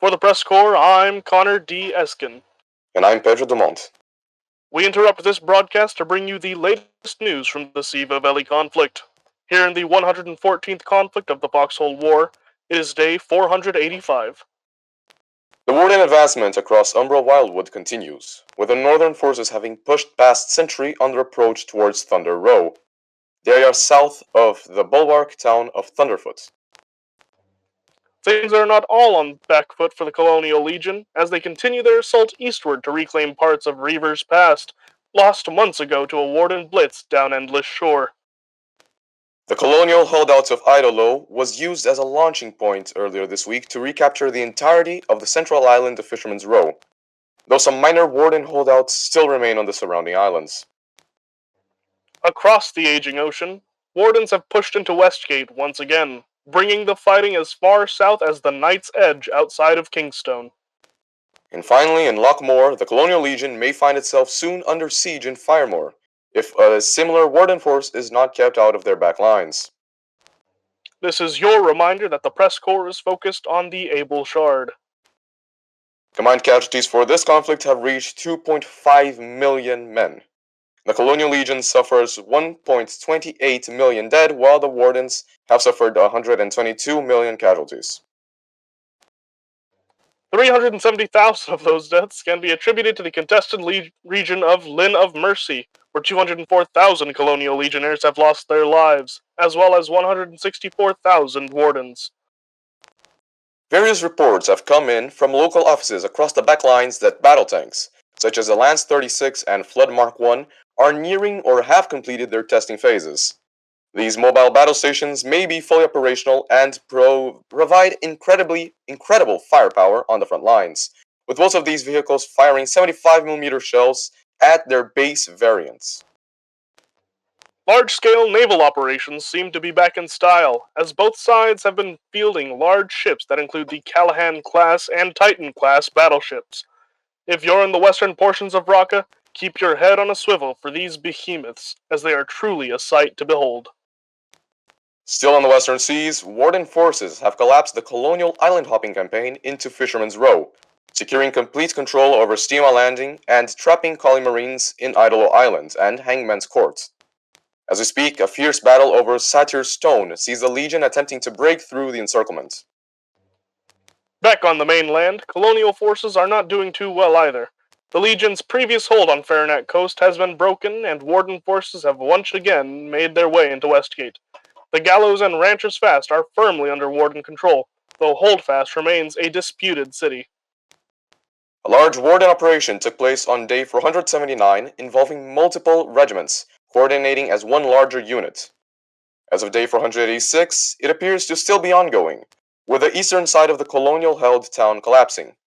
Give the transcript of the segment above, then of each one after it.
For the PressCorps, I'm Connor D. Eskin. And I'm Pedro Dumont. We interrupt this broadcast to bring you the latest news from the Siva Valley conflict. Here in the 114th conflict of the Foxhole War, it is day 485. The Warden advancement across Umbra Wildwood continues, with the northern forces having pushed past Sentry on their approach towards Thunder Row. They are south of the bulwark town of Thunderfoot. Things are not all on Backfoot for the Colonial Legion, as they continue their assault eastward to reclaim parts of Reaver's Past, lost months ago to a Warden blitz down Endless Shore. The Colonial holdout of Idolo was used as a launching point earlier this week to recapture the entirety of the central island of Fisherman's Row, though some minor Warden holdouts still remain on the surrounding islands. Across the aging ocean, Wardens have pushed into Westgate once again, bringing the fighting as far south as the Night's Edge outside of Kingstone. And finally, in Lockmore, the Colonial Legion may find itself soon under siege in Firemore, if a similar Warden force is not kept out of their back lines. This is your reminder that the PressCorps is focused on the Able Shard. Combined casualties for this conflict have reached 2.5 million men. The Colonial Legion suffers 1.28 million dead, while the Wardens have suffered 122 million casualties. 370,000 of those deaths can be attributed to the contested region of Lynn of Mercy, where 204,000 Colonial Legionnaires have lost their lives, as well as 164,000 Wardens. Various reports have come in from local offices across the backlines that battle tanks, such as the Lance 36 and Flood Mark 1, are nearing or have completed their testing phases. These mobile battle stations may be fully operational and provide incredible firepower on the front lines, with most of these vehicles firing 75mm shells at their base variants. Large-scale naval operations seem to be back in style, as both sides have been fielding large ships that include the Callahan-class and Titan-class battleships. If you're in the western portions of Raqqa, keep your head on a swivel for these behemoths, as they are truly a sight to behold. Still on the western seas, Warden forces have collapsed the Colonial island hopping campaign into Fisherman's Row, securing complete control over Steamer Landing and trapping Collie Marines in Idolo Island and Hangman's Court. As we speak, a fierce battle over Satyr's Stone sees the Legion attempting to break through the encirclement. Back on the mainland, Colonial forces are not doing too well either. The Legion's previous hold on Farinac Coast has been broken, and Warden forces have once again made their way into Westgate. The Gallows and Ranchers Fast are firmly under Warden control, though Holdfast remains a disputed city. A large Warden operation took place on day 479, involving multiple regiments, coordinating as one larger unit. As of day 486, it appears to still be ongoing, with the eastern side of the Colonial-held town collapsing.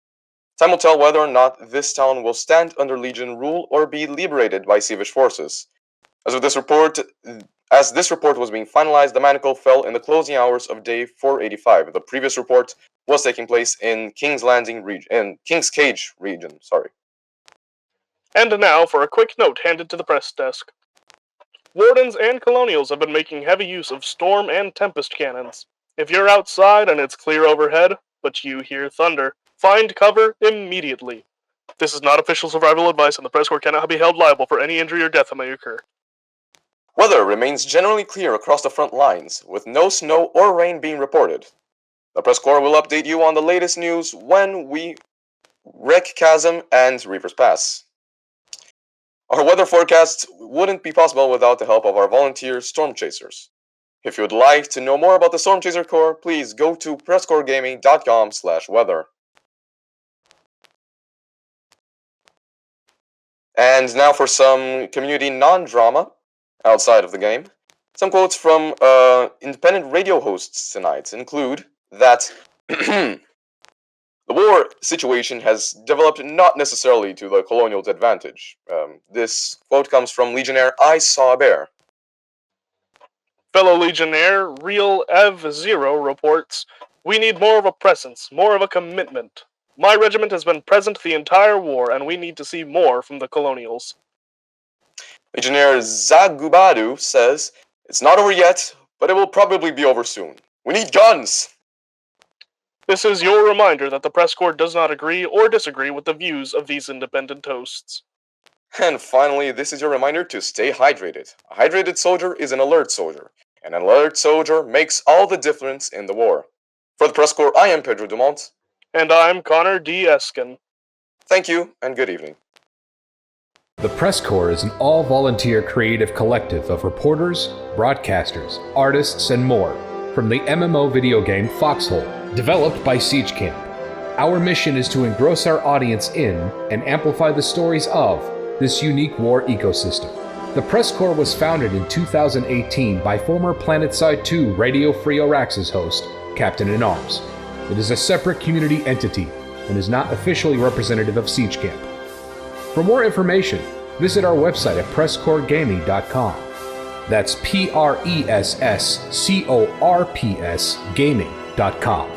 Time will tell whether or not this town will stand under Legion rule or be liberated by Sivish forces. As this report was being finalized, the Manacle fell in the closing hours of day 485. The previous report was taking place in King's Cage region. And now for a quick note handed to the press desk. Wardens and Colonials have been making heavy use of Storm and Tempest cannons. If you're outside and it's clear overhead, but you hear thunder, find cover immediately. This is not official survival advice, and the PressCorps cannot be held liable for any injury or death that may occur. Weather remains generally clear across the front lines, with no snow or rain being reported. The PressCorps will update you on the latest news when we wreck Chasm and Reaver's Pass. Our weather forecast wouldn't be possible without the help of our volunteer storm chasers. If you would like to know more about the Storm Chaser Corps, please go to presscorpsgaming.com/weather. And now for some community non-drama outside of the game. Some quotes from independent radio hosts tonight include that the war situation has developed not necessarily to the Colonial's advantage. This quote comes from Legionnaire I Saw a Bear. Fellow Legionnaire Real Ev0 reports, "We need more of a presence, more of a commitment. My regiment has been present the entire war, and we need to see more from the Colonials." Legionnaire Zagubadu says, "It's not over yet, but it will probably be over soon. We need guns!" This is your reminder that the PressCorps does not agree or disagree with the views of these independent hosts. And finally, this is your reminder to stay hydrated. A hydrated soldier is an alert soldier, and an alert soldier makes all the difference in the war. For the PressCorps, I am Pedro Dumont. And I'm Connor D. Eskin. Thank you, and good evening. The PressCorps is an all-volunteer creative collective of reporters, broadcasters, artists, and more from the MMO video game Foxhole, developed by Siege Camp. Our mission is to engross our audience in and amplify the stories of this unique war ecosystem. The PressCorps was founded in 2018 by former Planetside 2 Radio Free Auraxis host, CaptainInArms. It is a separate community entity and is not officially representative of Siege Camp. For more information, visit our website at PressCorpsGaming.com. That's PressCorps Gaming.com.